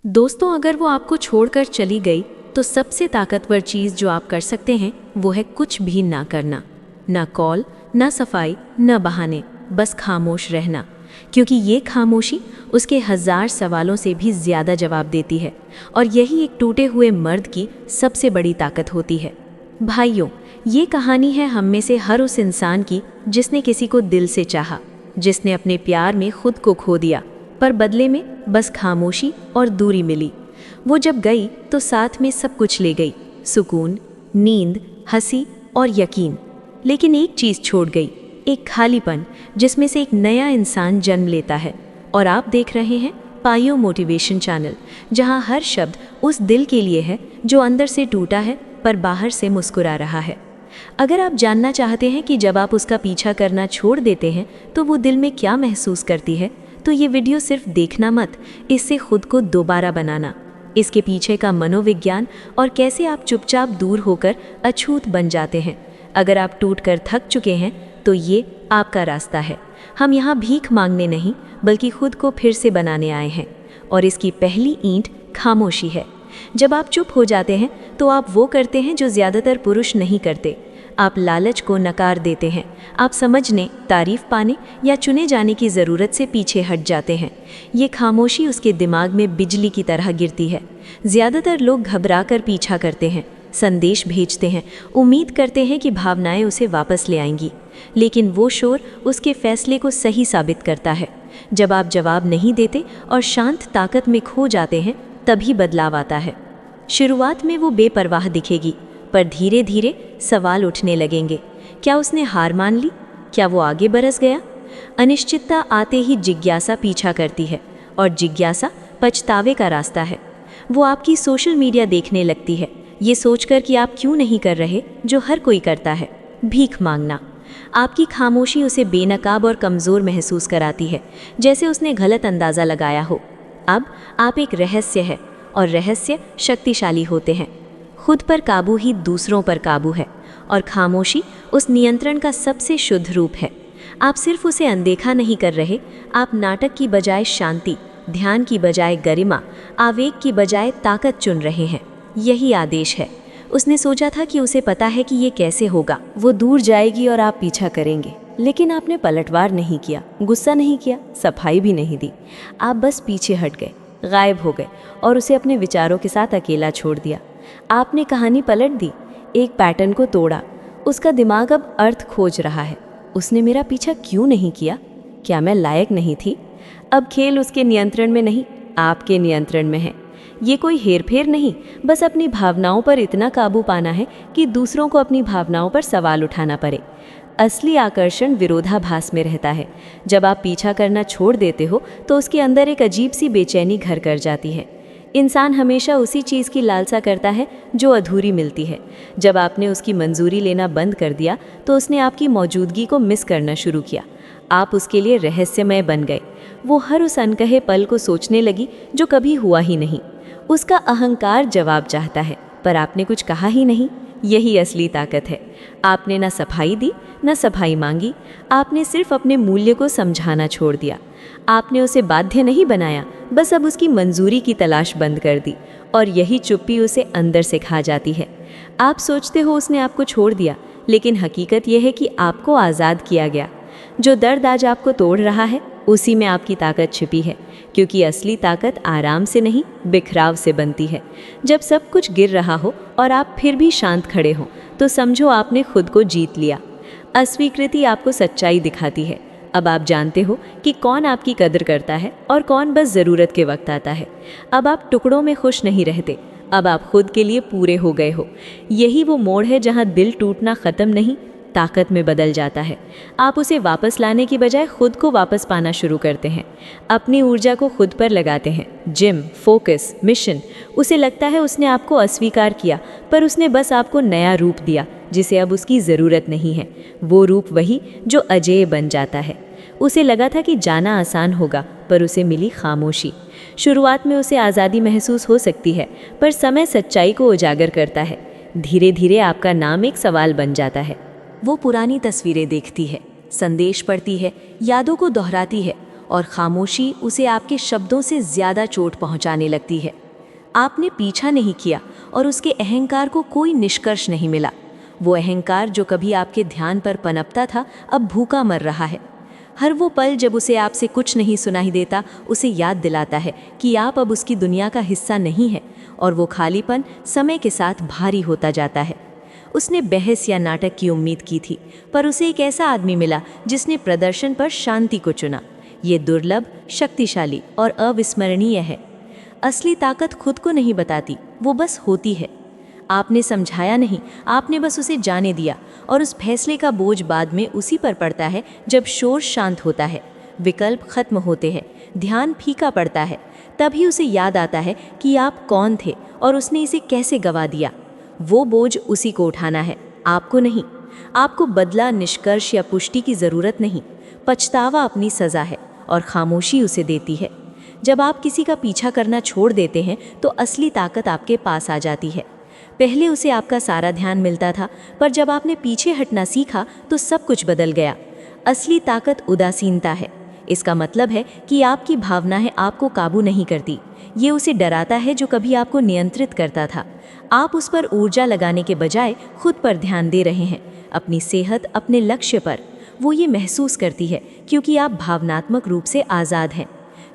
दोस्तों, अगर वो आपको छोड़कर चली गई तो सबसे ताकतवर चीज़ जो आप कर सकते हैं वो है कुछ भी ना करना। ना कॉल, ना सफाई, ना बहाने, बस खामोश रहना। क्योंकि ये खामोशी उसके 1000 सवालों से भी ज़्यादा जवाब देती है। और यही एक टूटे हुए मर्द की सबसे बड़ी ताकत होती है। भाइयों, ये कहानी है हम में से हर उस इंसान की जिसने किसी को दिल से चाहा, जिसने अपने प्यार में खुद को खो दिया, पर बदले में बस खामोशी और दूरी मिली। वो जब गई तो साथ में सब कुछ ले गई, सुकून, नींद, हंसी और यकीन। लेकिन एक चीज़ छोड़ गई, एक खालीपन जिसमें से एक नया इंसान जन्म लेता है। और आप देख रहे हैं पायो मोटिवेशन चैनल, जहां हर शब्द उस दिल के लिए है जो अंदर से टूटा है पर बाहर से मुस्कुरा रहा है। अगर आप जानना चाहते हैं कि जब आप उसका पीछा करना छोड़ देते हैं तो वो दिल में क्या महसूस करती है, तो ये वीडियो सिर्फ देखना मत, इससे खुद को दोबारा बनाना, इसके पीछे का मनोविज्ञान और कैसे आप चुपचाप दूर होकर अछूत बन जाते हैं। अगर आप टूट कर थक चुके हैं तो ये आपका रास्ता है। हम यहाँ भीख मांगने नहीं बल्कि खुद को फिर से बनाने आए हैं। और इसकी पहली ईंट खामोशी है। जब आप चुप हो जाते हैं तो आप वो करते हैं जो ज़्यादातर पुरुष नहीं करते। आप लालच को नकार देते हैं। आप समझने, तारीफ पाने या चुने जाने की ज़रूरत से पीछे हट जाते हैं। ये खामोशी उसके दिमाग में बिजली की तरह गिरती है। ज़्यादातर लोग घबरा कर पीछा करते हैं, संदेश भेजते हैं, उम्मीद करते हैं कि भावनाएं उसे वापस ले आएंगी। लेकिन वो शोर उसके फैसले को सही साबित करता है। जब आप जवाब नहीं देते और शांत ताकत में खो जाते हैं, तभी बदलाव आता है। शुरुआत में वो बेपरवाह दिखेगी, पर धीरे धीरे सवाल उठने लगेंगे। क्या उसने हार मान ली? क्या वो आगे बरस गया? अनिश्चितता आते ही जिज्ञासा पीछा करती है, और जिज्ञासा पछतावे का रास्ता है। वो आपकी सोशल मीडिया देखने लगती है, ये सोचकर कि आप क्यों नहीं कर रहे जो हर कोई करता है, भीख मांगना। आपकी खामोशी उसे बेनकाब और कमज़ोर महसूस कराती है, जैसे उसने गलत अंदाज़ा लगाया हो। अब आप एक रहस्य है, और रहस्य शक्तिशाली होते हैं। खुद पर काबू ही दूसरों पर काबू है, और खामोशी उस नियंत्रण का सबसे शुद्ध रूप है। आप सिर्फ उसे अनदेखा नहीं कर रहे, आप नाटक की बजाय शांति, ध्यान की बजाय गरिमा, आवेग की बजाय ताकत चुन रहे हैं। यही आदेश है। उसने सोचा था कि उसे पता है कि ये कैसे होगा, वो दूर जाएगी और आप पीछा करेंगे। लेकिन आपने पलटवार नहीं किया, गुस्सा नहीं किया, सफाई भी नहीं दी। आप बस पीछे हट गए, गायब हो गए और उसे अपने विचारों के साथ अकेला छोड़ दिया। आपने कहानी पलट दी, एक पैटर्न को तोड़ा। उसका दिमाग अब अर्थ खोज रहा है। उसने मेरा पीछा क्यों नहीं किया? क्या मैं लायक नहीं थी? अब खेल उसके नियंत्रण में नहीं, आपके नियंत्रण में है। ये कोई हेरफेर नहीं, बस अपनी भावनाओं पर इतना काबू पाना है कि दूसरों को अपनी भावनाओं पर सवाल उठाना पड़े। असली आकर्षण विरोधाभास में रहता है। जब आप पीछा करना छोड़ देते हो तो उसके अंदर एक अजीब सी बेचैनी घर कर जाती है। इंसान हमेशा उसी चीज़ की लालसा करता है जो अधूरी मिलती है। जब आपने उसकी मंजूरी लेना बंद कर दिया तो उसने आपकी मौजूदगी को मिस करना शुरू किया। आप उसके लिए रहस्यमय बन गए। वो हर उस अनकहे पल को सोचने लगी जो कभी हुआ ही नहीं। उसका अहंकार जवाब चाहता है, पर आपने कुछ कहा ही नहीं। यही असली ताकत है। आपने ना सफाई दी, ना सफाई मांगी। आपने सिर्फ अपने मूल्य को समझाना छोड़ दिया। आपने उसे बाध्य नहीं बनाया, बस अब उसकी मंजूरी की तलाश बंद कर दी। और यही चुप्पी उसे अंदर से खा जाती है। आप सोचते हो उसने आपको छोड़ दिया, लेकिन हकीकत यह है कि आपको आज़ाद किया गया। जो दर्द आज आपको तोड़ रहा है, उसी में आपकी ताकत छिपी है। क्योंकि असली ताकत आराम से नहीं, बिखराव से बनती है। जब सब कुछ गिर रहा हो और आप फिर भी शांत खड़े हो, तो समझो आपने खुद को जीत लिया। अस्वीकृति आपको सच्चाई दिखाती है। अब आप जानते हो कि कौन आपकी कदर करता है और कौन बस ज़रूरत के वक्त आता है। अब आप टुकड़ों में खुश नहीं रहते, अब आप खुद के लिए पूरे हो गए हो। यही वो मोड़ है जहाँ दिल टूटना ख़त्म नहीं, ताकत में बदल जाता है। आप उसे वापस लाने की बजाय खुद को वापस पाना शुरू करते हैं। अपनी ऊर्जा को खुद पर लगाते हैं। Gym, focus, mission. उसे लगता है उसने आपको अस्वीकार किया, पर उसने बस आपको नया रूप दिया जिसे अब उसकी ज़रूरत नहीं है। वो रूप वही जो अजेय बन जाता है। उसे लगा था कि जाना आसान होगा, पर उसे मिली खामोशी। शुरुआत में उसे आज़ादी महसूस हो सकती है, पर समय सच्चाई को उजागर करता है। धीरे धीरे आपका नाम एक सवाल बन जाता है। वो पुरानी तस्वीरें देखती है, संदेश पढ़ती है, यादों को दोहराती है और खामोशी उसे आपके शब्दों से ज़्यादा चोट पहुंचाने लगती है। आपने पीछा नहीं किया और उसके अहंकार को कोई निष्कर्ष नहीं मिला। वो अहंकार जो कभी आपके ध्यान पर पनपता था, अब भूखा मर रहा है। हर वो पल जब उसे आपसे कुछ नहीं सुनाई देता, उसे याद दिलाता है कि आप अब उसकी दुनिया का हिस्सा नहीं है, और वो खालीपन समय के साथ भारी होता जाता है। उसने बहस या नाटक की उम्मीद की थी, पर उसे एक ऐसा आदमी मिला जिसने प्रदर्शन पर शांति को चुना। ये दुर्लभ, शक्तिशाली और अविस्मरणीय है। असली ताकत खुद को नहीं बताती, वो बस होती है। आपने समझाया नहीं, आपने बस उसे जाने दिया, और उस फैसले का बोझ बाद में उसी पर पड़ता है जब शोर शांत होता है, विकल्प खत्म होते हैं, ध्यान फीका पड़ता है। तभी उसे याद आता है कि आप कौन थे और उसने इसे कैसे गवा दिया। वो बोझ उसी को उठाना है, आपको नहीं। आपको बदला, निष्कर्ष या पुष्टि की ज़रूरत नहीं। पछतावा अपनी सज़ा है और खामोशी उसे देती है। जब आप किसी का पीछा करना छोड़ देते हैं तो असली ताकत आपके पास आ जाती है। पहले उसे आपका सारा ध्यान मिलता था, पर जब आपने पीछे हटना सीखा तो सब कुछ बदल गया। असली ताकत उदासीनता है। इसका मतलब है कि आपकी भावनाएं आपको काबू नहीं करती, ये उसे डराता है जो कभी आपको नियंत्रित करता था। आप उस पर ऊर्जा लगाने के बजाय खुद पर ध्यान दे रहे हैं, अपनी सेहत, अपने लक्ष्य पर। वो ये महसूस करती है क्योंकि आप भावनात्मक रूप से आज़ाद हैं।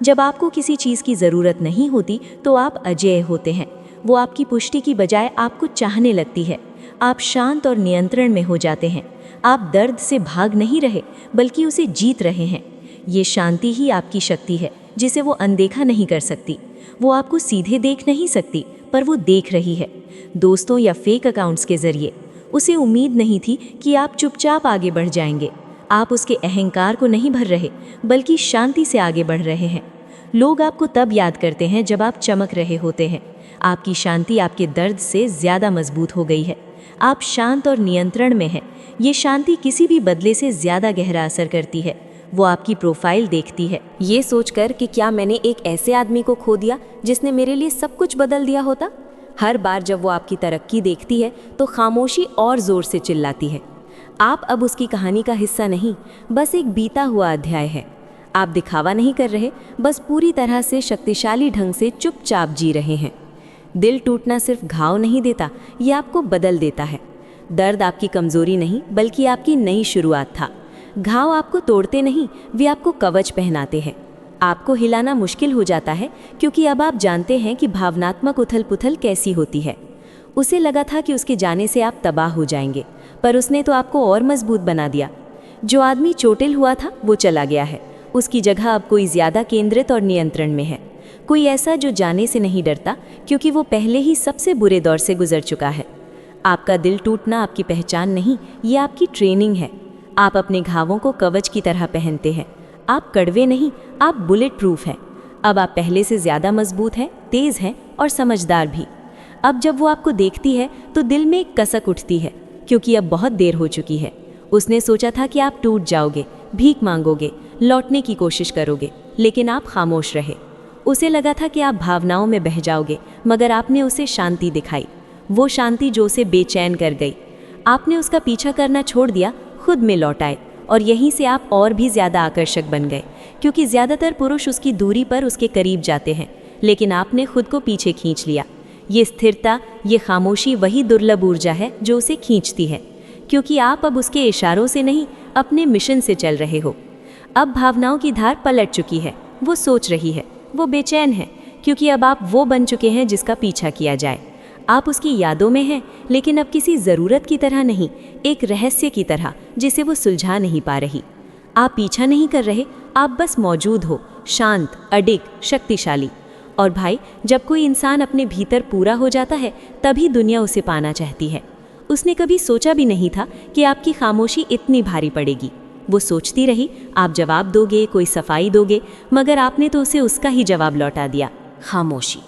जब आपको किसी चीज़ की ज़रूरत नहीं होती तो आप अजेय होते हैं। वो आपकी पुष्टि की बजाय आपको चाहने लगती है। आप शांत और नियंत्रण में हो जाते हैं। आप दर्द से भाग नहीं रहे, बल्कि उसे जीत रहे हैं। ये शांति ही आपकी शक्ति है, जिसे वो अनदेखा नहीं कर सकती। वो आपको सीधे देख नहीं सकती, पर वो देख रही है, दोस्तों या फेक अकाउंट्स के ज़रिए। उसे उम्मीद नहीं थी कि आप चुपचाप आगे बढ़ जाएंगे। आप उसके अहंकार को नहीं भर रहे, बल्कि शांति से आगे बढ़ रहे हैं। लोग आपको तब याद करते हैं जब आप चमक रहे होते हैं। आपकी शांति आपके दर्द से ज़्यादा मजबूत हो गई है। आप शांत और नियंत्रण में हैं। ये शांति किसी भी बदले से ज़्यादा गहरा असर करती है। वो आपकी प्रोफाइल देखती है, ये सोचकर कि क्या मैंने एक ऐसे आदमी को खो दिया जिसने मेरे लिए सब कुछ बदल दिया होता। हर बार जब वो आपकी तरक्की देखती है तो खामोशी और ज़ोर से चिल्लाती है। आप अब उसकी कहानी का हिस्सा नहीं, बस एक बीता हुआ अध्याय है। आप दिखावा नहीं कर रहे, बस पूरी तरह से शक्तिशाली ढंग से चुपचाप जी रहे हैं। दिल टूटना सिर्फ घाव नहीं देता, ये आपको बदल देता है। दर्द आपकी कमज़ोरी नहीं, बल्कि आपकी नई शुरुआत था। घाव आपको तोड़ते नहीं, वे आपको कवच पहनाते हैं। आपको हिलाना मुश्किल हो जाता है क्योंकि अब आप जानते हैं कि भावनात्मक उथल पुथल कैसी होती है। उसे लगा था कि उसके जाने से आप तबाह हो जाएंगे, पर उसने तो आपको और मजबूत बना दिया। जो आदमी चोटिल हुआ था वो चला गया है। उसकी जगह अब कोई ज़्यादा केंद्रित और नियंत्रण में है। कोई ऐसा जो जाने से नहीं डरता, क्योंकि वो पहले ही सबसे बुरे दौर से गुजर चुका है। आपका दिल टूटना आपकी पहचान नहीं, ये आपकी ट्रेनिंग है। आप अपने घावों को कवच की तरह पहनते हैं। आप कड़वे नहीं, आप बुलेट प्रूफ हैं। अब आप पहले से ज़्यादा मजबूत हैं, तेज़ हैं और समझदार भी। अब जब वो आपको देखती है तो दिल में एक कसक उठती है, क्योंकि अब बहुत देर हो चुकी है। उसने सोचा था कि आप टूट जाओगे, भीख मांगोगे, लौटने की कोशिश करोगे, लेकिन आप खामोश रहे। उसे लगा था कि आप भावनाओं में बह जाओगे, मगर आपने उसे शांति दिखाई, वो शांति जो उसे बेचैन कर गई। आपने उसका पीछा करना छोड़ दिया, खुद में लौट आए, और यहीं से आप और भी ज़्यादा आकर्षक बन गए, क्योंकि ज़्यादातर पुरुष उसकी दूरी पर उसके करीब जाते हैं, लेकिन आपने खुद को पीछे खींच लिया। ये स्थिरता, ये खामोशी वही दुर्लभ ऊर्जा है जो उसे खींचती है, क्योंकि आप अब उसके इशारों से नहीं, अपने मिशन से चल रहे हो। अब भावनाओं की धार पलट चुकी है। वो सोच रही है, वो बेचैन है, क्योंकि अब आप वो बन चुके हैं जिसका पीछा किया जाए। आप उसकी यादों में हैं, लेकिन अब किसी ज़रूरत की तरह नहीं, एक रहस्य की तरह जिसे वो सुलझा नहीं पा रही। आप पीछा नहीं कर रहे, आप बस मौजूद हो, शांत, अडिग, शक्तिशाली। और भाई, जब कोई इंसान अपने भीतर पूरा हो जाता है, तभी दुनिया उसे पाना चाहती है। उसने कभी सोचा भी नहीं था कि आपकी खामोशी इतनी भारी पड़ेगी। वो सोचती रही, आप जवाब दोगे, कोई सफाई दोगे, मगर आपने तो उसे उसका ही जवाब लौटा दिया, खामोशी।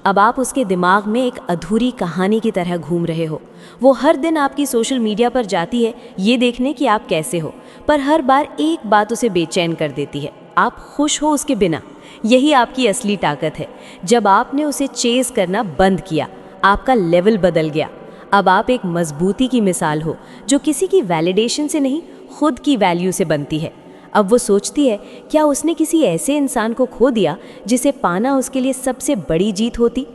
अब आप उसके दिमाग में एक अधूरी कहानी की तरह घूम रहे हो। वो हर दिन आपकी सोशल मीडिया पर जाती है ये देखने कि आप कैसे हो, पर हर बार एक बात उसे बेचैन कर देती है, आप खुश हो उसके बिना। यही आपकी असली ताकत है। जब आपने उसे चेज करना बंद किया, आपका लेवल बदल गया। अब आप एक मजबूती की मिसाल हो, जो किसी की वैलिडेशन से नहीं, खुद की वैल्यू से बनती है। अब वो सोचती है, क्या उसने किसी ऐसे इंसान को खो दिया जिसे पाना उसके लिए सबसे बड़ी जीत होती।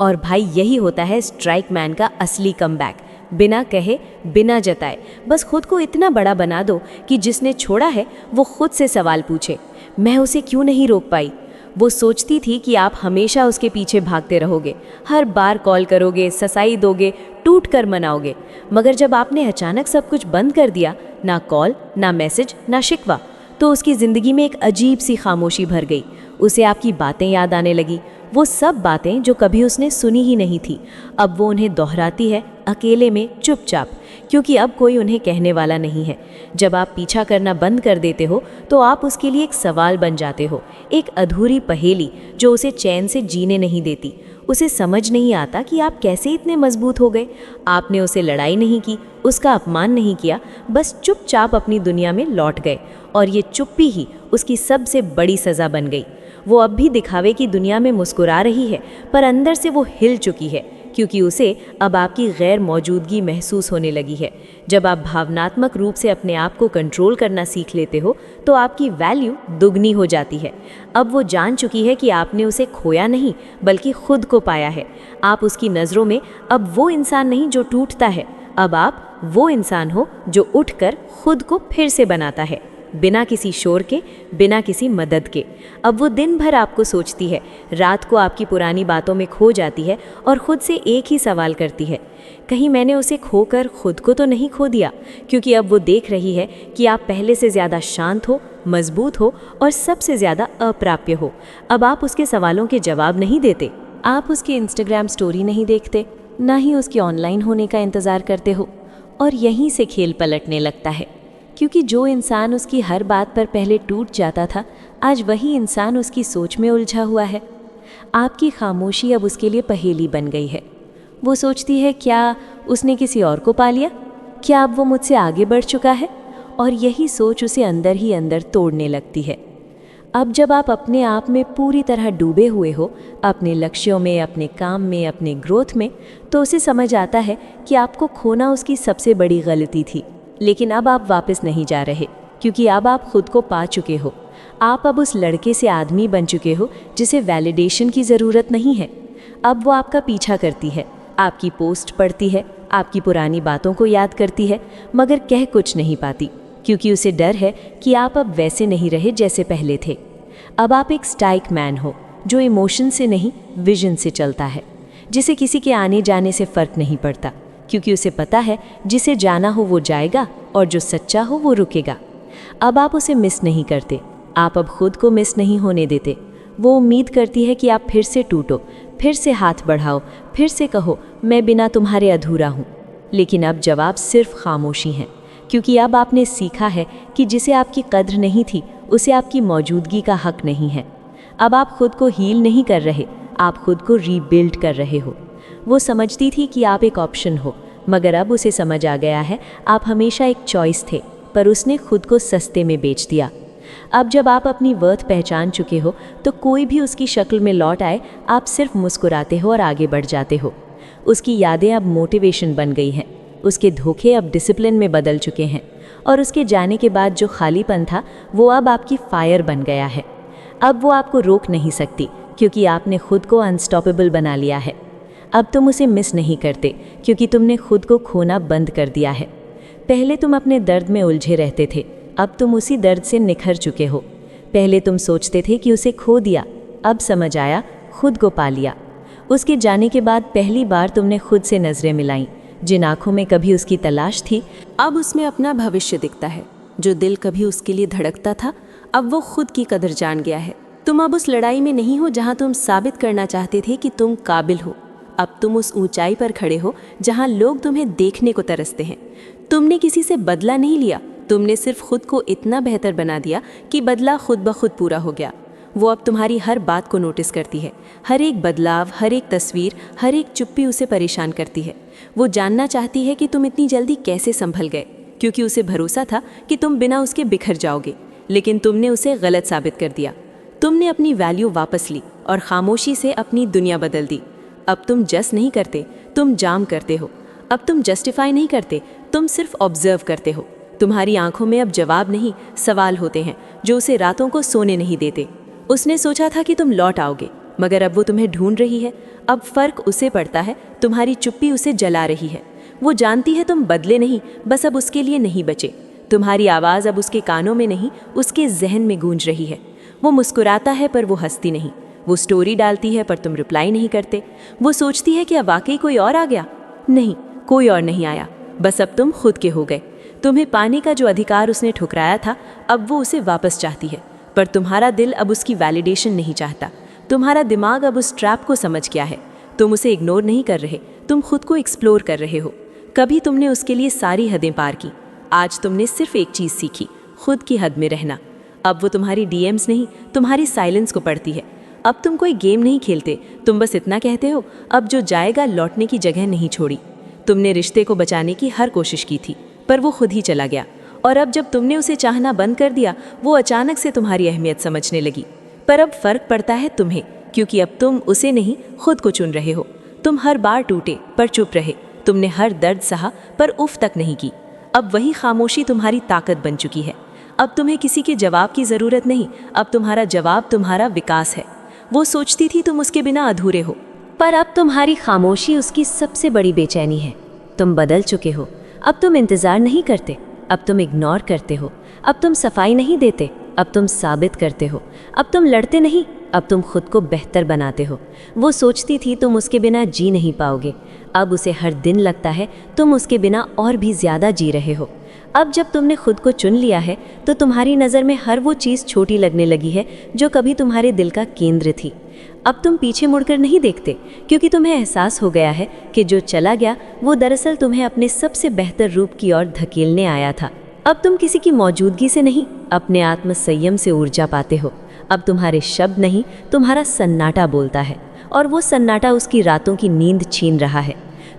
और भाई यही होता है स्ट्राइक मैन का असली कमबैक। बिना कहे, बिना जताए, बस खुद को इतना बड़ा बना दो कि जिसने छोड़ा है वो खुद से सवाल पूछे, मैं उसे क्यों नहीं रोक पाई। वो सोचती थी कि आप हमेशा उसके पीछे भागते रहोगे, हर बार कॉल करोगे, ससाई दोगे, टूट कर मनाओगे। मगर जब आपने अचानक सब कुछ बंद कर दिया, ना कॉल, ना मैसेज, ना शिकवा, तो उसकी ज़िंदगी में एक अजीब सी खामोशी भर गई। उसे आपकी बातें याद आने लगी, वो सब बातें जो कभी उसने सुनी ही नहीं थी। अब वो उन्हें दोहराती है, अकेले में, चुपचाप, क्योंकि अब कोई उन्हें कहने वाला नहीं है। जब आप पीछा करना बंद कर देते हो तो आप उसके लिए एक सवाल बन जाते हो, एक अधूरी पहेली जो उसे चैन से जीने नहीं देती। उसे समझ नहीं आता कि आप कैसे इतने मजबूत हो गए। आपने उसे लड़ाई नहीं की, उसका अपमान नहीं किया, बस चुपचाप अपनी दुनिया में लौट गए। और ये चुप्पी ही उसकी सबसे बड़ी सज़ा बन गई। वो अब भी दिखावे की दुनिया में मुस्कुरा रही है, पर अंदर से वो हिल चुकी है, क्योंकि उसे अब आपकी गैर मौजूदगी महसूस होने लगी है। जब आप भावनात्मक रूप से अपने आप को कंट्रोल करना सीख लेते हो तो आपकी वैल्यू दुगनी हो जाती है। अब वो जान चुकी है कि आपने उसे खोया नहीं, बल्कि खुद को पाया है। आप उसकी नज़रों में अब वो इंसान नहीं जो टूटता है, अब आप वो इंसान हो जो उठकर खुद को फिर से बनाता है, बिना किसी शोर के, बिना किसी मदद के। अब वो दिन भर आपको सोचती है, रात को आपकी पुरानी बातों में खो जाती है और खुद से एक ही सवाल करती है, कहीं मैंने उसे खोकर खुद को तो नहीं खो दिया। क्योंकि अब वो देख रही है कि आप पहले से ज़्यादा शांत हो, मजबूत हो और सबसे ज़्यादा अप्राप्य हो। अब आप उसके सवालों के जवाब नहीं देते, आप उसकी इंस्टाग्राम स्टोरी नहीं देखते, ना ही उसके ऑनलाइन होने का इंतज़ार करते हो। और यहीं से खेल पलटने लगता है, क्योंकि जो इंसान उसकी हर बात पर पहले टूट जाता था, आज वही इंसान उसकी सोच में उलझा हुआ है। आपकी खामोशी अब उसके लिए पहेली बन गई है। वो सोचती है, क्या उसने किसी और को पा लिया? क्या अब वो मुझसे आगे बढ़ चुका है? और यही सोच उसे अंदर ही अंदर तोड़ने लगती है। अब जब आप अपने आप में पूरी तरह डूबे हुए हो, अपने लक्ष्यों में, अपने काम में, अपने ग्रोथ में, तो उसे समझ आता है कि आपको खोना उसकी सबसे बड़ी गलती थी। लेकिन अब आप वापस नहीं जा रहे, क्योंकि अब आप खुद को पा चुके हो। आप अब उस लड़के से आदमी बन चुके हो जिसे वैलिडेशन की ज़रूरत नहीं है। अब वो आपका पीछा करती है, आपकी पोस्ट पढ़ती है, आपकी पुरानी बातों को याद करती है, मगर कह कुछ नहीं पाती, क्योंकि उसे डर है कि आप अब वैसे नहीं रहे जैसे पहले थे। अब आप एक स्ट्राइक मैन हो, जो इमोशन से नहीं, विजन से चलता है, जिसे किसी के आने जाने से फ़र्क नहीं पड़ता, क्योंकि उसे पता है जिसे जाना हो वो जाएगा और जो सच्चा हो वो रुकेगा। अब आप उसे मिस नहीं करते, आप अब खुद को मिस नहीं होने देते। वो उम्मीद करती है कि आप फिर से टूटो, फिर से हाथ बढ़ाओ, फिर से कहो, मैं बिना तुम्हारे अधूरा हूँ। लेकिन अब जवाब सिर्फ खामोशी है, क्योंकि अब आपने सीखा है कि जिसे आपकी कद्र नहीं थी, उसे आपकी मौजूदगी का हक नहीं है। अब आप खुद को हील नहीं कर रहे, आप खुद को रीबिल्ड कर रहे हो। वो समझती थी कि आप एक ऑप्शन हो, मगर अब उसे समझ आ गया है आप हमेशा एक चॉइस थे, पर उसने खुद को सस्ते में बेच दिया। अब जब आप अपनी वर्थ पहचान चुके हो तो कोई भी उसकी शक्ल में लौट आए, आप सिर्फ मुस्कुराते हो और आगे बढ़ जाते हो। उसकी यादें अब मोटिवेशन बन गई हैं, उसके धोखे अब डिसिप्लिन में बदल चुके हैं, और उसके जाने के बाद जो खालीपन था वो अब आपकी फायर बन गया है। अब वो आपको रोक नहीं सकती, क्योंकि आपने खुद को अनस्टॉपेबल बना लिया है। अब तुम उसे मिस नहीं करते, क्योंकि तुमने खुद को खोना बंद कर दिया है। पहले तुम अपने दर्द में उलझे रहते थे, अब तुम उसी दर्द से निखर चुके हो। पहले तुम सोचते थे कि उसे खो दिया, अब समझ आया खुद को पा लिया। उसके जाने के बाद पहली बार तुमने खुद से नज़रें मिलाईं। जिन आँखों में कभी उसकी तलाश थी, अब उसमें अपना भविष्य दिखता है। जो दिल कभी उसके लिए धड़कता था, अब वो खुद की कदर जान गया है। तुम अब उस लड़ाई में नहीं हो जहाँ तुम साबित करना चाहते थे कि तुम काबिल हो। अब तुम उस ऊंचाई पर खड़े हो जहाँ लोग तुम्हें देखने को तरसते हैं। तुमने किसी से बदला नहीं लिया, तुमने सिर्फ खुद को इतना बेहतर बना दिया कि बदला खुद ब खुद पूरा हो गया। वो अब तुम्हारी हर बात को नोटिस करती है, हर एक बदलाव, हर एक तस्वीर, हर एक चुप्पी उसे परेशान करती है। वो जानना चाहती है कि तुम इतनी जल्दी कैसे संभल गए, क्योंकि उसे भरोसा था कि तुम बिना उसके बिखर जाओगे, लेकिन तुमने उसे गलत साबित कर दिया। तुमने अपनी वैल्यू वापस ली और खामोशी से अपनी दुनिया बदल दी। अब तुम जज नहीं करते, तुम जाम करते हो। अब तुम जस्टिफाई नहीं करते, तुम सिर्फ ऑब्जर्व करते हो। तुम्हारी आंखों में अब जवाब नहीं, सवाल होते हैं जो उसे रातों को सोने नहीं देते। उसने सोचा था कि तुम लौट आओगे, मगर अब वो तुम्हें ढूंढ रही है। अब फर्क उसे पड़ता है, तुम्हारी चुप्पी उसे जला रही है। वो जानती है तुम बदले नहीं, बस अब उसके लिए नहीं बचे। तुम्हारी आवाज़ अब उसके कानों में नहीं, उसके जहन में गूंज रही है। वो मुस्कुराता है पर वो हंसती नहीं। वो स्टोरी डालती है पर तुम रिप्लाई नहीं करते। वो सोचती है कि अब वाकई कोई और आ गया। नहीं, कोई और नहीं आया, बस अब तुम खुद के हो गए। तुम्हें पाने का जो अधिकार उसने ठुकराया था, अब वो उसे वापस चाहती है। पर तुम्हारा दिल अब उसकी वैलिडेशन नहीं चाहता। तुम्हारा दिमाग अब उस ट्रैप को समझ गया है। तुम उसे इग्नोर नहीं कर रहे, तुम खुद को एक्सप्लोर कर रहे हो। कभी तुमने उसके लिए सारी हदें पार की, आज तुमने सिर्फ एक चीज़ सीखी, खुद की हद में रहना। अब वो तुम्हारी डीएम्स नहीं, तुम्हारी साइलेंस को पढ़ती है। अब तुम कोई गेम नहीं खेलते, तुम बस इतना कहते हो, अब जो जाएगा लौटने की जगह नहीं छोड़ी। तुमने रिश्ते को बचाने की हर कोशिश की थी, पर वो खुद ही चला गया। और अब जब तुमने उसे चाहना बंद कर दिया, वो अचानक से तुम्हारी अहमियत समझने लगी। पर अब फर्क पड़ता है तुम्हें, क्योंकि अब तुम उसे नहीं, खुद को चुन रहे हो। तुम हर बार टूटे पर चुप रहे, तुमने हर दर्द सहा पर उफ तक नहीं की। अब वही खामोशी तुम्हारी ताकत बन चुकी है। अब तुम्हें किसी के जवाब की ज़रूरत नहीं, अब तुम्हारा जवाब तुम्हारा विकास है। वो सोचती थी तुम उसके बिना अधूरे हो, पर अब तुम्हारी खामोशी उसकी सबसे बड़ी बेचैनी है। तुम बदल चुके हो। अब तुम इंतज़ार नहीं करते, अब तुम इग्नोर करते हो। अब तुम सफाई नहीं देते, अब तुम साबित करते हो। अब तुम लड़ते नहीं, अब तुम खुद को बेहतर बनाते हो। वो सोचती थी तुम उसके बिना जी नहीं पाओगे, अब उसे हर दिन लगता है तुम उसके बिना और भी ज़्यादा जी रहे हो। अब जब तुमने खुद को चुन लिया है, तो तुम्हारी नज़र में हर वो चीज़ छोटी लगने लगी है जो कभी तुम्हारे दिल का केंद्र थी। अब तुम पीछे मुड़कर नहीं देखते, क्योंकि तुम्हें एहसास हो गया है कि जो चला गया वो दरअसल तुम्हें अपने सबसे बेहतर रूप की ओर धकेलने आया था। अब तुम किसी की मौजूदगी से नहीं, अपने आत्म संयम से ऊर्जा पाते हो। अब तुम्हारे शब्द नहीं, तुम्हारा सन्नाटा बोलता है, और वो सन्नाटा उसकी रातों की नींद छीन रहा है।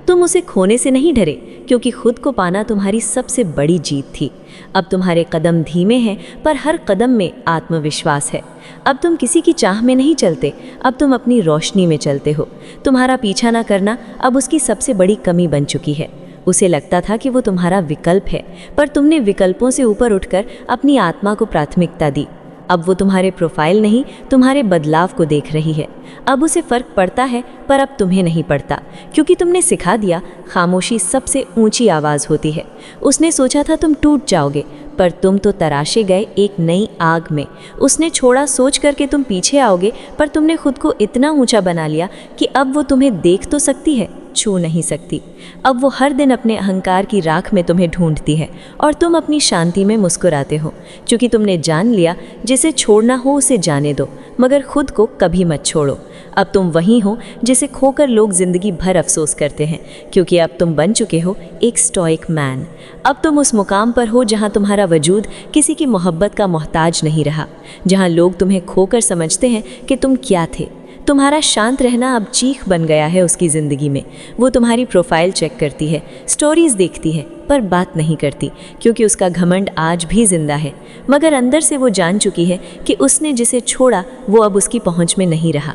तुम उसे खोने से नहीं डरे, क्योंकि खुद को पाना तुम्हारी सबसे बड़ी जीत थी। अब तुम्हारे कदम धीमे हैं, पर हर कदम में आत्मविश्वास है। अब तुम किसी की चाह में नहीं चलते, अब तुम अपनी रोशनी में चलते हो। तुम्हारा पीछा ना करना अब उसकी सबसे बड़ी कमी बन चुकी है। उसे लगता था कि वो तुम्हारा विकल्प है, पर तुमने विकल्पों से ऊपर उठकर अपनी आत्मा को प्राथमिकता दी। अब वो तुम्हारे प्रोफाइल नहीं, तुम्हारे बदलाव को देख रही है। अब उसे फ़र्क पड़ता है, पर अब तुम्हें नहीं पड़ता, क्योंकि तुमने सिखा दिया खामोशी सबसे ऊंची आवाज़ होती है। उसने सोचा था तुम टूट जाओगे, पर तुम तो तराशे गए एक नई आग में। उसने छोड़ा सोच करके तुम पीछे आओगे, पर तुमने खुद को इतना ऊंचा बना लिया कि अब वो तुम्हें देख तो सकती है, छू नहीं सकती। अब वो हर दिन अपने अहंकार की राख में तुम्हें ढूंढती है, और तुम अपनी शांति में मुस्कुराते हो, क्योंकि तुमने जान लिया जिसे छोड़ना हो उसे जाने दो, मगर खुद को कभी मत छोड़ो। अब तुम वही हो जिसे खोकर लोग जिंदगी भर अफसोस करते हैं, क्योंकि अब तुम बन चुके हो एक स्टोइक मैन। अब तुम उस मुकाम पर हो जहां तुम्हारा वजूद किसी की मोहब्बत का मोहताज नहीं रहा, जहां लोग तुम्हें खोकर समझते हैं कि तुम क्या थे। तुम्हारा शांत रहना अब चीख बन गया है उसकी ज़िंदगी में। वो तुम्हारी प्रोफाइल चेक करती है, स्टोरीज़ देखती है, पर बात नहीं करती, क्योंकि उसका घमंड आज भी जिंदा है। मगर अंदर से वो जान चुकी है कि उसने जिसे छोड़ा वो अब उसकी पहुंच में नहीं रहा।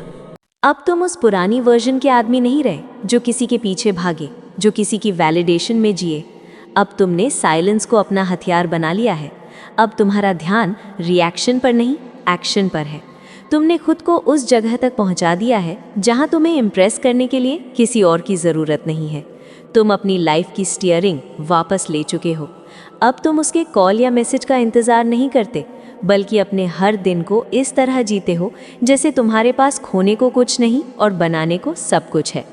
अब तुम उस पुरानी वर्जन के आदमी नहीं रहे जो किसी के पीछे भागे, जो किसी की वैलिडेशन में जिए। अब तुमने साइलेंस को अपना हथियार बना लिया है। अब तुम्हारा ध्यान रिएक्शन पर नहीं, एक्शन पर है। तुमने खुद को उस जगह तक पहुंचा दिया है जहां तुम्हें इम्प्रेस करने के लिए किसी और की ज़रूरत नहीं है। तुम अपनी लाइफ की स्टीयरिंग वापस ले चुके हो। अब तुम उसके कॉल या मैसेज का इंतज़ार नहीं करते, बल्कि अपने हर दिन को इस तरह जीते हो जैसे तुम्हारे पास खोने को कुछ नहीं और बनाने को सब कुछ है।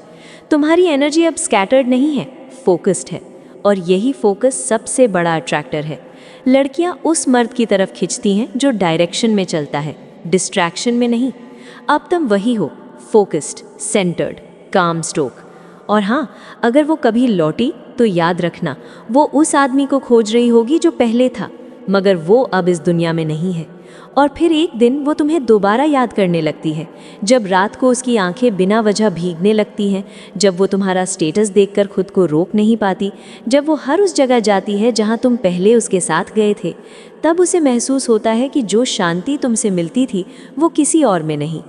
तुम्हारी एनर्जी अब स्कैटर्ड नहीं है, फोकस्ड है, और यही फोकस सबसे बड़ा अट्रैक्टर है। लड़कियां उस मर्द की तरफ खिंचती हैं जो डायरेक्शन में चलता है, डिस्ट्रैक्शन में नहीं। अब तुम वही हो, फोकस्ड, सेंटर्ड, काम स्टोक। और हाँ, अगर वो कभी लौटी तो याद रखना, वो उस आदमी को खोज रही होगी जो पहले था, मगर वो अब इस दुनिया में नहीं है। और फिर एक दिन वो तुम्हें दोबारा याद करने लगती है, जब रात को उसकी आंखें बिना वजह भीगने लगती हैं, जब वो तुम्हारा स्टेटस देखकर खुद को रोक नहीं पाती, जब वो हर उस जगह जाती है जहां तुम पहले उसके साथ गए थे। तब उसे महसूस होता है कि जो शांति तुमसे मिलती थी वो किसी और में नहीं।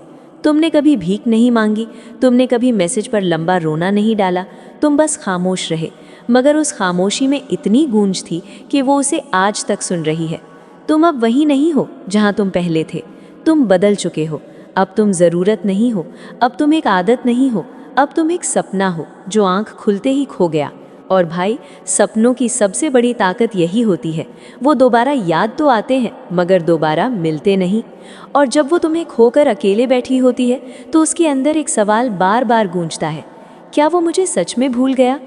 तुमने कभी भीख नहीं मांगी, तुमने कभी मैसेज पर लंबा रोना नहीं डाला, तुम बस खामोश रहे। मगर उस खामोशी में इतनी गूंज थी कि वो उसे आज तक सुन रही है। तुम अब वही नहीं हो जहाँ तुम पहले थे। तुम बदल चुके हो। अब तुम ज़रूरत नहीं हो, अब तुम एक आदत नहीं हो, अब तुम एक सपना हो जो आंख खुलते ही खो गया। और भाई, सपनों की सबसे बड़ी ताकत यही होती है, वो दोबारा याद तो आते हैं मगर दोबारा मिलते नहीं। और जब वो तुम्हें खोकर अकेले बैठी होती है तो उसके अंदर एक सवाल बार बार गूंजता है, क्या वो मुझे सच में भूल गया?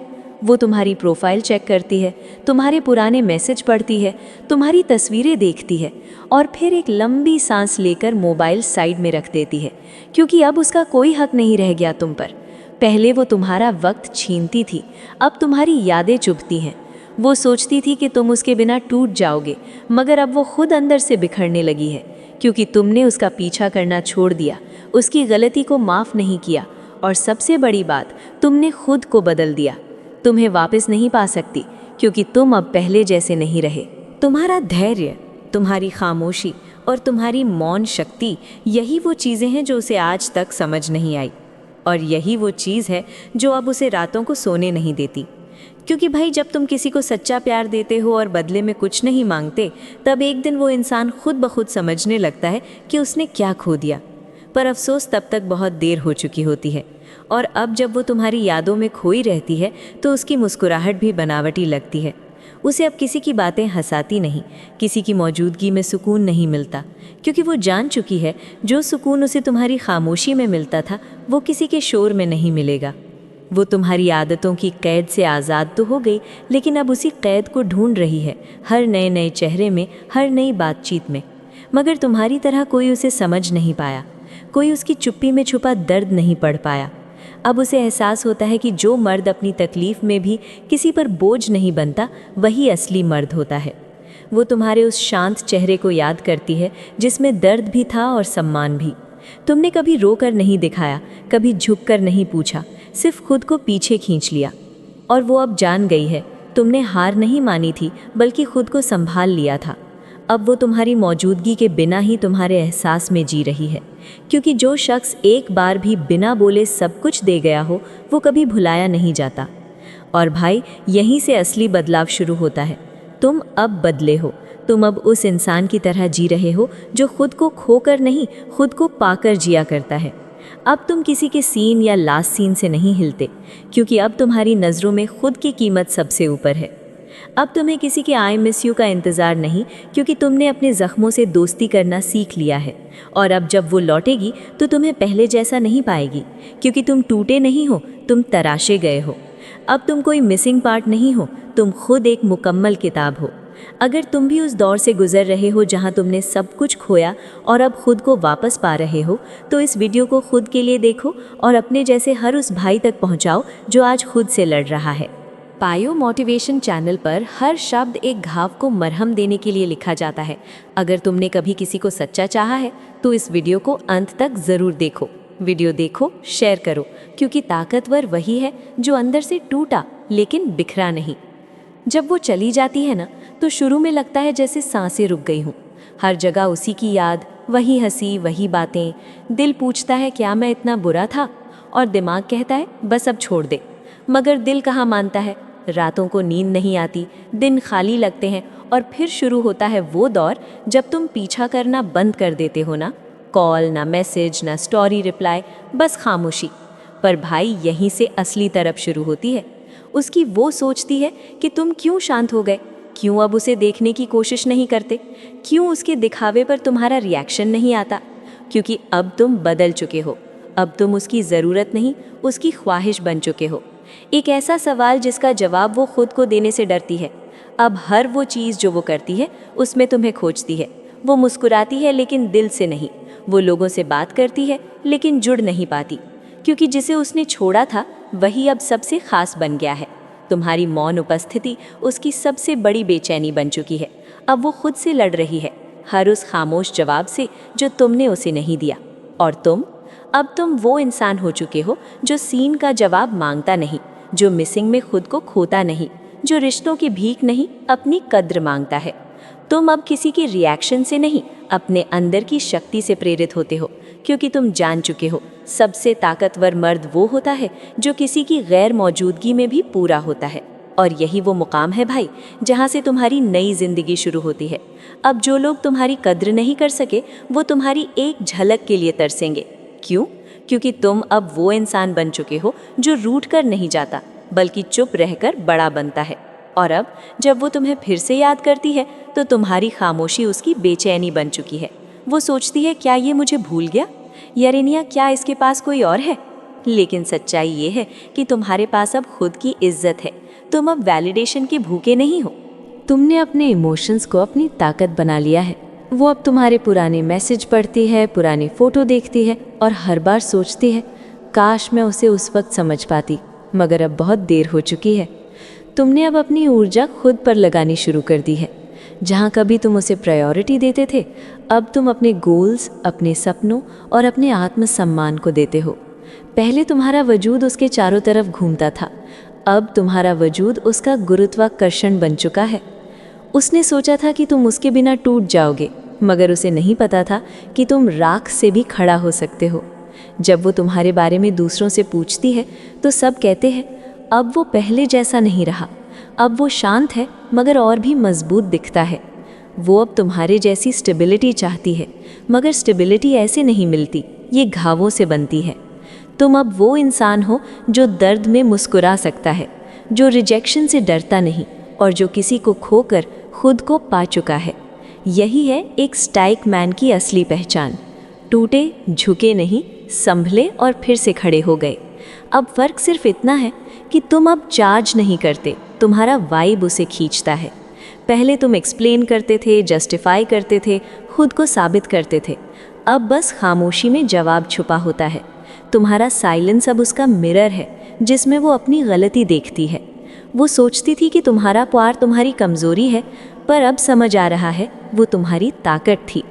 वो तुम्हारी प्रोफाइल चेक करती है, तुम्हारे पुराने मैसेज पढ़ती है, तुम्हारी तस्वीरें देखती है और फिर एक लंबी सांस लेकर मोबाइल साइड में रख देती है, क्योंकि अब उसका कोई हक नहीं रह गया तुम पर। पहले वो तुम्हारा वक्त छीनती थी, अब तुम्हारी यादें चुभती हैं। वो सोचती थी कि तुम उसके बिना टूट जाओगे, मगर अब वो खुद अंदर से बिखरने लगी है, क्योंकि तुमने उसका पीछा करना छोड़ दिया, उसकी गलती को माफ़ नहीं किया और सबसे बड़ी बात, तुमने खुद को बदल दिया। तुम्हें वापस नहीं पा सकती, क्योंकि तुम अब पहले जैसे नहीं रहे। तुम्हारा धैर्य, तुम्हारी खामोशी और तुम्हारी मौन शक्ति, यही वो चीज़ें हैं जो उसे आज तक समझ नहीं आई। और यही वो चीज़ है जो अब उसे रातों को सोने नहीं देती। क्योंकि भाई, जब तुम किसी को सच्चा प्यार देते हो और बदले में कुछ नहीं मांगते, तब एक दिन वो इंसान खुद ब खुद समझने लगता है कि उसने क्या खो दिया। पर अफसोस तब तक बहुत देर हो चुकी होती है। और अब जब वो तुम्हारी यादों में खोई रहती है तो उसकी मुस्कुराहट भी बनावटी लगती है। उसे अब किसी की बातें हंसाती नहीं, किसी की मौजूदगी में सुकून नहीं मिलता, क्योंकि वो जान चुकी है जो सुकून उसे तुम्हारी खामोशी में मिलता था वो किसी के शोर में नहीं मिलेगा। वो तुम्हारी आदतों की कैद से आज़ाद तो हो गई, लेकिन अब उसी कैद को ढूंढ रही है, हर नए नए चेहरे में, हर नई बातचीत में। मगर तुम्हारी तरह कोई उसे समझ नहीं पाया, कोई उसकी चुप्पी में छुपा दर्द नहीं पढ़ पाया। अब उसे एहसास होता है कि जो मर्द अपनी तकलीफ़ में भी किसी पर बोझ नहीं बनता, वही असली मर्द होता है। वो तुम्हारे उस शांत चेहरे को याद करती है जिसमें दर्द भी था और सम्मान भी। तुमने कभी रोकर नहीं दिखाया, कभी झुककर नहीं पूछा, सिर्फ खुद को पीछे खींच लिया। और वो अब जान गई है, तुमने हार नहीं मानी थी, बल्कि खुद को संभाल लिया था। अब वो तुम्हारी मौजूदगी के बिना ही तुम्हारे एहसास में जी रही है, क्योंकि जो शख्स एक बार भी बिना बोले सब कुछ दे गया हो, वो कभी भुलाया नहीं जाता। और भाई, यहीं से असली बदलाव शुरू होता है। तुम अब बदले हो। तुम अब उस इंसान की तरह जी रहे हो जो खुद को खोकर नहीं, खुद को पाकर जिया करता है। अब तुम किसी के सीन या लास्ट सीन से नहीं हिलते, क्योंकि अब तुम्हारी नज़रों में खुद की कीमत सबसे ऊपर है। अब तुम्हें किसी के आई मिस यू का इंतज़ार नहीं, क्योंकि तुमने अपने ज़ख्मों से दोस्ती करना सीख लिया है। और अब जब वो लौटेगी तो तुम्हें पहले जैसा नहीं पाएगी, क्योंकि तुम टूटे नहीं हो, तुम तराशे गए हो। अब तुम कोई मिसिंग पार्ट नहीं हो, तुम खुद एक मुकम्मल किताब हो। अगर तुम भी उस दौर से गुजर रहे हो जहां तुमने सब कुछ खोया और अब खुद को वापस पा रहे हो, तो इस वीडियो को खुद के लिए देखो और अपने जैसे हर उस भाई तक पहुंचाओ जो आज खुद से लड़ रहा है। पायो मोटिवेशन चैनल पर हर शब्द एक घाव को मरहम देने के लिए लिखा जाता है। अगर तुमने कभी किसी को सच्चा चाहा है तो इस वीडियो को अंत तक ज़रूर देखो। वीडियो देखो, शेयर करो, क्योंकि ताकतवर वही है जो अंदर से टूटा लेकिन बिखरा नहीं। जब वो चली जाती है ना, तो शुरू में लगता है जैसे सांसें रुक गई हूँ। हर जगह उसी की याद, वही हंसी, वही बातें। दिल पूछता है क्या मैं इतना बुरा था, और दिमाग कहता है बस अब छोड़ दे। मगर दिल कहाँ मानता है। रातों को नींद नहीं आती, दिन खाली लगते हैं, और फिर शुरू होता है वो दौर जब तुम पीछा करना बंद कर देते हो ना कॉल, ना मैसेज, ना स्टोरी रिप्लाई, बस खामोशी। पर भाई, यहीं से असली तरफ शुरू होती है। उसकी वो सोचती है कि तुम क्यों शांत हो गए, क्यों अब उसे देखने की कोशिश नहीं करते, क्यों उसके दिखावे पर तुम्हारा रिएक्शन नहीं आता। क्योंकि अब तुम बदल चुके हो। अब तुम उसकी ज़रूरत नहीं, उसकी ख्वाहिश बन चुके हो। एक ऐसा सवाल जिसका जवाब वो खुद को देने से डरती है। अब हर वो चीज़ जो वो करती है उसमें तुम्हें खोजती है। वो मुस्कुराती है लेकिन दिल से नहीं। वो लोगों से बात करती है लेकिन जुड़ नहीं पाती, क्योंकि जिसे उसने छोड़ा था वही अब सबसे खास बन गया है। तुम्हारी मौन उपस्थिति उसकी सबसे बड़ी बेचैनी बन चुकी है। अब वो खुद से लड़ रही है, हर उस खामोश जवाब से जो तुमने उसे नहीं दिया। और अब तुम वो इंसान हो चुके हो जो सीन का जवाब मांगता नहीं, जो मिसिंग में खुद को खोता नहीं, जो रिश्तों की भीख नहीं, अपनी कद्र मांगता है। तुम अब किसी के रिएक्शन से नहीं, अपने अंदर की शक्ति से प्रेरित होते हो, क्योंकि तुम जान चुके हो सबसे ताकतवर मर्द वो होता है जो किसी की गैर मौजूदगी में भी पूरा होता है। और यही वो मुकाम है भाई, जहाँ से तुम्हारी नई जिंदगी शुरू होती है। अब जो लोग तुम्हारी कद्र नहीं कर सके, वो तुम्हारी एक झलक के लिए तरसेंगे। क्यों? क्योंकि तुम अब वो इंसान बन चुके हो जो रूठ कर नहीं जाता, बल्कि चुप रहकर बड़ा बनता है। और अब जब वो तुम्हें फिर से याद करती है, तो तुम्हारी खामोशी उसकी बेचैनी बन चुकी है। वो सोचती है, क्या ये मुझे भूल गया? यरेनिया, क्या इसके पास कोई और है? लेकिन सच्चाई ये है कि तुम्हारे पास अब खुद की इज्जत है। तुम अब वैलिडेशन के भूखे नहीं हो। तुमने अपने इमोशंस को अपनी ताकत बना लिया है। वो अब तुम्हारे पुराने मैसेज पढ़ती है, पुरानी फ़ोटो देखती है और हर बार सोचती है, काश मैं उसे उस वक्त समझ पाती, मगर अब बहुत देर हो चुकी है। तुमने अब अपनी ऊर्जा खुद पर लगानी शुरू कर दी है। जहाँ कभी तुम उसे प्रायोरिटी देते थे, अब तुम अपने गोल्स, अपने सपनों और अपने आत्मसम्मान को देते हो। पहले तुम्हारा वजूद उसके चारों तरफ घूमता था, अब तुम्हारा वजूद उसका गुरुत्वाकर्षण बन चुका है। उसने सोचा था कि तुम उसके बिना टूट जाओगे, मगर उसे नहीं पता था कि तुम राख से भी खड़ा हो सकते हो। जब वो तुम्हारे बारे में दूसरों से पूछती है, तो सब कहते हैं, अब वो पहले जैसा नहीं रहा, अब वो शांत है मगर और भी मजबूत दिखता है। वो अब तुम्हारे जैसी स्टेबिलिटी चाहती है, मगर स्टेबिलिटी ऐसे नहीं मिलती, ये घावों से बनती है। तुम अब वो इंसान हो जो दर्द में मुस्कुरा सकता है, जो रिजेक्शन से डरता नहीं और जो किसी को खोकर खुद को पा चुका है। यही है एक स्टाइक मैन की असली पहचान। टूटे, झुके नहीं, संभले और फिर से खड़े हो गए। अब फर्क सिर्फ इतना है कि तुम अब चार्ज नहीं करते, तुम्हारा वाइब उसे खींचता है। पहले तुम एक्सप्लेन करते थे, जस्टिफाई करते थे, खुद को साबित करते थे। अब बस खामोशी में जवाब छुपा होता है। तुम्हारा साइलेंस अब उसका मिरर है, जिसमें वो अपनी गलती देखती है। वो सोचती थी कि तुम्हारा प्यार तुम्हारी कमज़ोरी है, पर अब समझ आ रहा है वो तुम्हारी ताकत थी।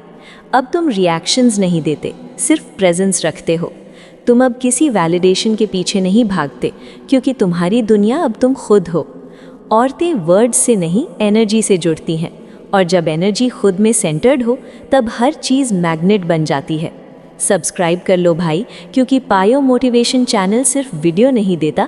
अब तुम रिएक्शंस नहीं देते, सिर्फ प्रेजेंस रखते हो। तुम अब किसी वैलिडेशन के पीछे नहीं भागते, क्योंकि तुम्हारी दुनिया अब तुम खुद हो। औरतें वर्ड्स से नहीं, एनर्जी से जुड़ती हैं, और जब एनर्जी खुद में सेंटर्ड हो, तब हर चीज़ मैग्नेट बन जाती है। सब्सक्राइब कर लो भाई, क्योंकि पायो मोटिवेशन चैनल सिर्फ वीडियो नहीं देता,